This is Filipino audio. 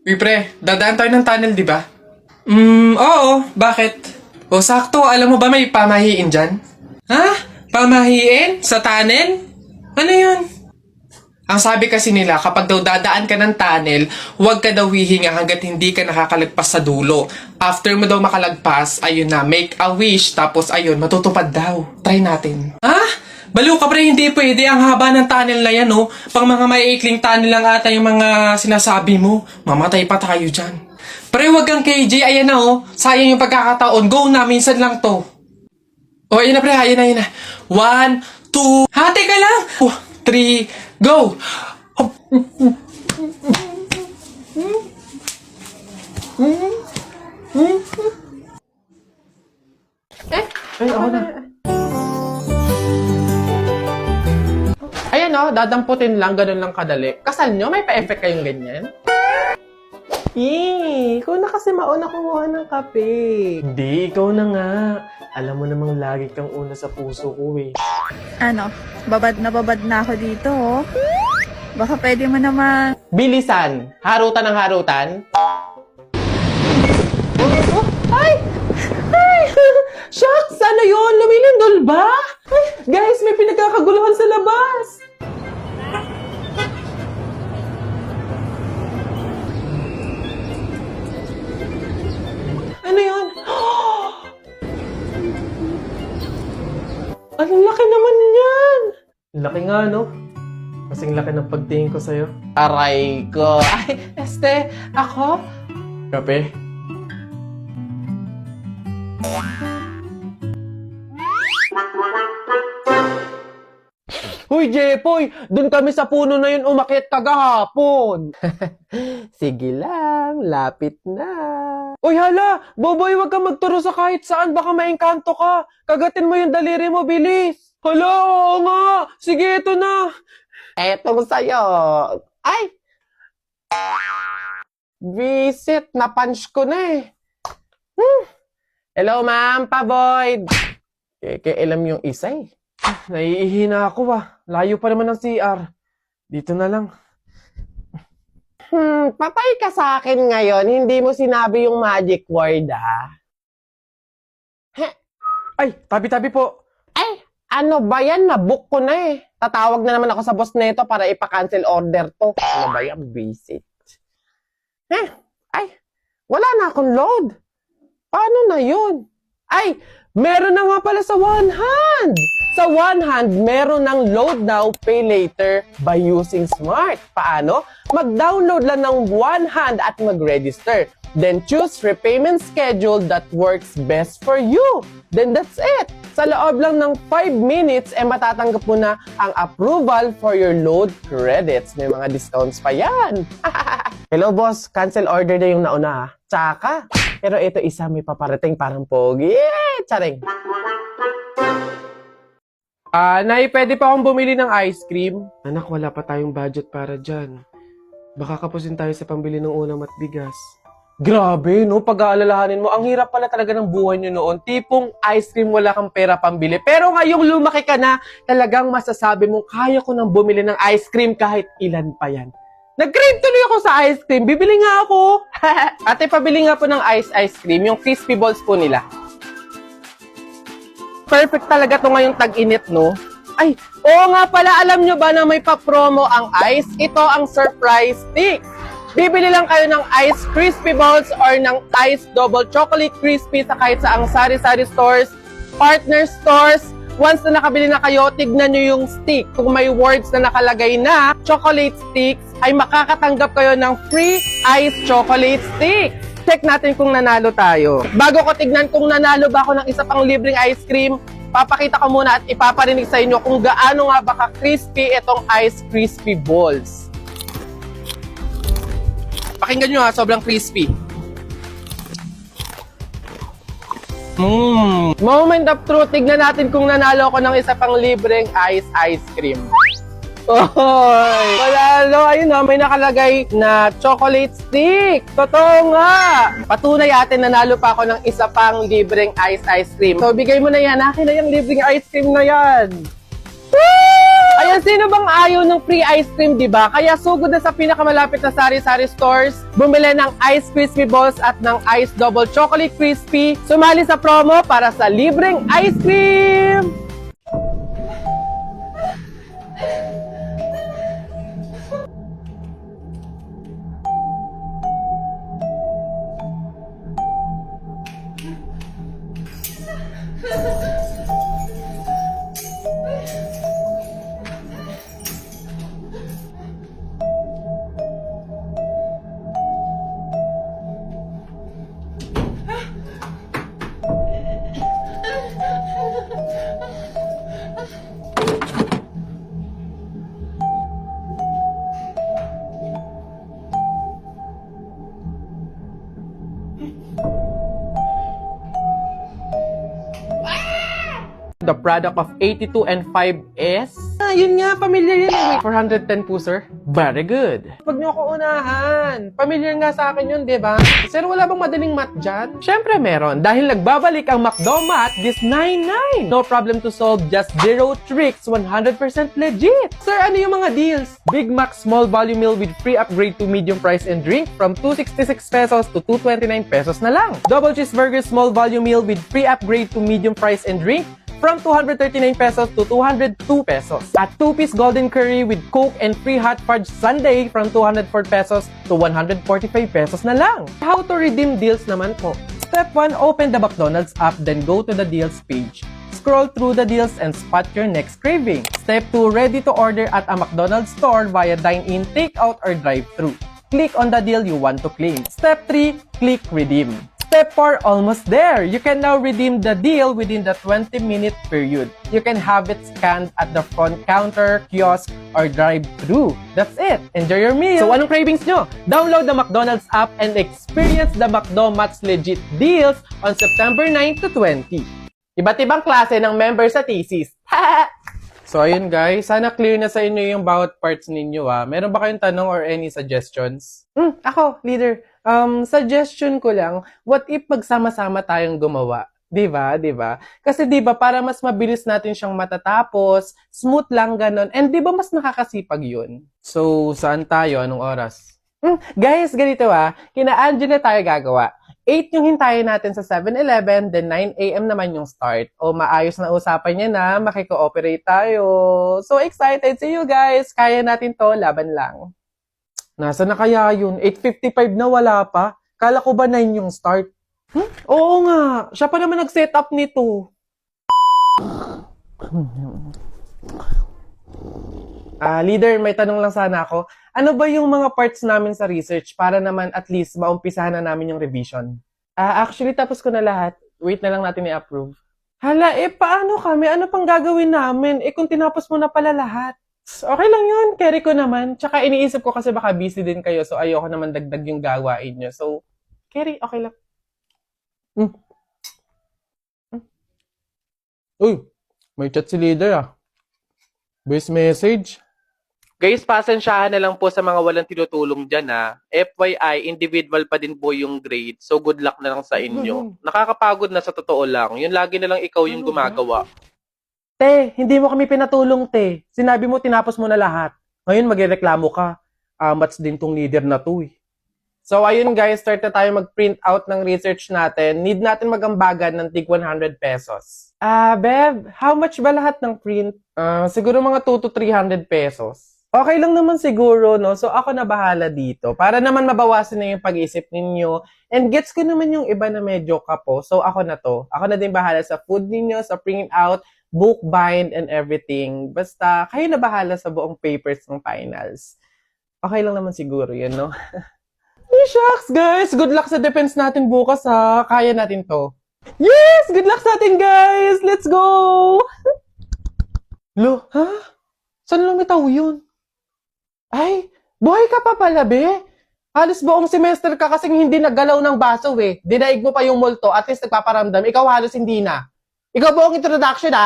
Uy, pre, dadaan tayo ng tunnel, di ba? Oo. Bakit? O, sakto. Alam mo ba may pamahiin dyan? Ha? Pamahiin? Sa tunnel? Ano yun? Ang sabi kasi nila, kapag daw dadaan ka ng tunnel, huwag ka daw hihinga hanggat hindi ka nakakalagpas sa dulo. After mo daw makalagpas, ayun na, make a wish, tapos ayun, matutupad daw. Try natin. Ha? Baliw ka pre, hindi pwede. Ang haba ng tunnel na yan, oh. Pang mga maiikling tunnel lang ata yung mga sinasabi mo. Mamatay pa tayo dyan. Pre, wag kang KJ, ayan na, oh. Sayang yung pagkakataon. Go na, minsan lang to. Oh, ayun na pre, ayun na. 1, 2, hati ka lang. 3, go! Ay, ako na. Ayan o, dadamputin lang, ganun lang kadali. Kasal nyo, may pa-effect kayong ganyan? Ikaw na kasi mauna kumuha ng kape. Hindi, ikaw na nga. Alam mo namang lagi kang una sa puso ko eh. Ano, babad na ako dito, oh. Baka pwede mo naman... Bilisan! Harutan ng harutan? Ay! Ay! Shucks! Ano yun? Lumilindol ba? Ay, guys, may pinagkakaguluhan sa labas! Ano yun? Ang laki naman yan! Laki nga, no? Kasing laki ng pagtingin ko sa'yo. Aray ko! Ay, ako? Kape? Hoy, Jepoy! Doon kami sa puno na yun umakyat kagahapon! Sige lang, lapit na. Uy, hala! Boboy, wag kang magturo sa kahit saan, baka maengkanto ka. Kagatin mo yung daliri mo, bilis! Hala, oo nga! Sige, ito na! Etong sa'yo. Ay! Visit, na-punch ko na eh. Hello, ma'am, pa-void. Alam yung isa eh. Naiihina ako ba? Layo pa naman ng CR. Dito na lang. Patay ka sa akin ngayon. Hindi mo sinabi yung magic word, ah. Ay, tabi-tabi po. Ay, ano ba yan? Nabook ko na eh. Tatawag na naman ako sa boss nito para ipa-cancel order to. Ano ba yan? Visit. Ay, wala na akong load. Paano na yun? Ay, meron na nga pala sa One Hand. Sa One Hand, meron ng load now, pay later by using Smart. Paano? Mag-download lang ng One Hand at mag-register. Then choose repayment schedule that works best for you. Then that's it. Sa loob lang ng 5 minutes, matatanggap mo na ang approval for your load credits. May mga discounts pa yan. Hello boss, cancel order na yung nauna ha. Tsaka, pero ito isa may paparating parang pogi. Charing. Nay, pwede pa akong bumili ng ice cream? Anak, wala pa tayong budget para dyan. Baka kapusin tayo sa pambili ng ulam at bigas. Grabe, no? Pag-aalalahanin mo, ang hirap pala talaga ng buhay nyo noon. Tipong ice cream, wala kang pera pambili. Pero ngayong lumaki ka na, talagang masasabi mong kaya ko nang bumili ng ice cream kahit ilan pa yan. Nag-crave tuloy ako sa ice cream. Bibili nga ako. Ate, pabili nga po ng ice cream. Yung crispy balls po nila. Perfect talaga to ngayong tag-init, no? Ay, oo nga pala, alam nyo ba na may pa-promo ang ice? Ito ang surprise stick. Bibili lang kayo ng ice crispy balls or ng ice double chocolate crispy sa kahit saang sari-sari stores, partner stores. Once na nakabili na kayo, tignan nyo yung stick. Kung may words na nakalagay na chocolate sticks, ay makakatanggap kayo ng free ice chocolate stick. Check natin kung nanalo tayo. Bago ko tignan kung nanalo ba ako ng isa pang libreng ice cream, papakita ko muna at ipaparinig sa inyo kung gaano nga ba ka-crispy itong ice crispy balls. Pakinggan nyo ha, sobrang crispy. Moment of truth, tignan natin kung nanalo ako ng isa pang libreng ice cream. Oy! Panalo! Ayun na, may nakalagay na chocolate stick! Totoo nga! Patunay atin, nanalo pa ako ng isa pang libreng ice cream. So, bigay mo na yan. Akin na yung libreng ice cream na yan. Woo! Ayan, sino bang ayaw ng free ice cream, di ba? Kaya sugod na sa pinakamalapit na sari-sari stores, bumili ng Ice Crispy Balls at ng Ice Double Chocolate Crispy. Sumali sa promo para sa libreng ice cream! The product of 82 and 5 is... yun nga, familiar yan. Wait, 410 po, sir. Very good. Huwag niyo ako unahan. Familiar nga sa akin yun, di ba? Sir, wala bang madaling math dyan? Siyempre meron. Dahil nagbabalik ang McDo Math this 99. No problem to solve, just zero tricks, 100% legit. Sir, ano yung mga deals? Big Mac Small Volume Meal with free upgrade to medium price and drink from 266 pesos to 229 pesos na lang. Double Cheeseburger Small Volume Meal with free upgrade to medium price and drink from 239 pesos to 202 pesos. At 2-piece golden curry with Coke and free hot fudge sundae from 204 pesos to 145 pesos na lang. How to redeem deals naman po? Step 1, open the McDonald's app, then go to the deals page. Scroll through the deals and spot your next craving. Step 2, ready to order at a McDonald's store via dine-in, take-out, or drive-thru. Click on the deal you want to claim. Step 3, click redeem. Step 4, almost there. You can now redeem the deal within the 20-minute period. You can have it scanned at the front counter, kiosk, or drive-thru. That's it. Enjoy your meal. So anong cravings nyo? Download the McDonald's app and experience the McDo Math's legit deals on September 9 to 20. Iba't ibang klase ng members sa thesis. So ayun guys, sana clear na sa inyo yung bawat parts ninyo Meron ba kayong tanong or any suggestions? Ako, leader. Suggestion ko lang, what if magsama-sama tayong gumawa? Diba? Diba? Kasi diba, para mas mabilis natin siyang matatapos, smooth lang ganon, and diba mas nakakasipag yun? So, saan tayo? Anong oras? Guys, ganito kina Angela tayo gagawa. 8 yung hintayin natin sa 7-Eleven, then 9 a.m. naman yung start. O maayos na usapan niya na, makiko-operate tayo. So excited! See you guys! Kaya natin to, laban lang. Nasa na kaya yun? 8:55 na wala pa? Kala ko ba 9 yung start? Oo nga, siya pa naman nag-set up nito. Leader, may tanong lang sana ako. Ano ba yung mga parts namin sa research para naman at least maumpisahan na namin yung revision? Actually, tapos ko na lahat. Wait na lang natin i-approve. Hala, paano kami? Ano pang gagawin namin? Kung tinapos mo na pala lahat. Okay lang yun, carry ko naman. Tsaka iniisip ko kasi baka busy din kayo, so ayoko naman dagdag yung gawain nyo. So, carry, okay lang. Uy, may chat si leader Voice message. Guys, pasensyahan na lang po sa mga walang tinutulong dyan FYI, individual pa din po yung grade. So, good luck na lang sa inyo. Nakakapagod na sa totoo lang. Yun lagi na lang ikaw yung gumagawa. Te, hindi mo kami pinatulong, te. Sinabi mo, tinapos mo na lahat. Ngayon, magreklamo ka. Amats din tong leader na to So, ayun guys, start na tayo mag-print out ng research natin. Need natin magambagan ng tig 100 pesos. Bev, how much ba lahat ng print? Siguro mga 2 to 300 pesos. Okay lang naman siguro, no? So, ako na bahala dito. Para naman mabawasan na yung pag-isip ninyo. And gets ko naman yung iba na medyo kapo. So, ako na to. Ako na din bahala sa food ninyo, sa print out, book bind, and everything. Basta, kayo na bahala sa buong papers ng finals. Okay lang naman siguro yun, no? Shucks, guys! Good luck sa defense natin bukas, Kaya natin to. Yes! Good luck sa atin, guys! Let's go! Lo, Saan lumitaw yun? Ay, buhay ka pa pala, be. Halos buong semester ka kasing hindi naggalaw ng baso, Dinaig mo pa yung multo, at least nagpaparamdam. Ikaw halos hindi na. Ikaw buong introduction,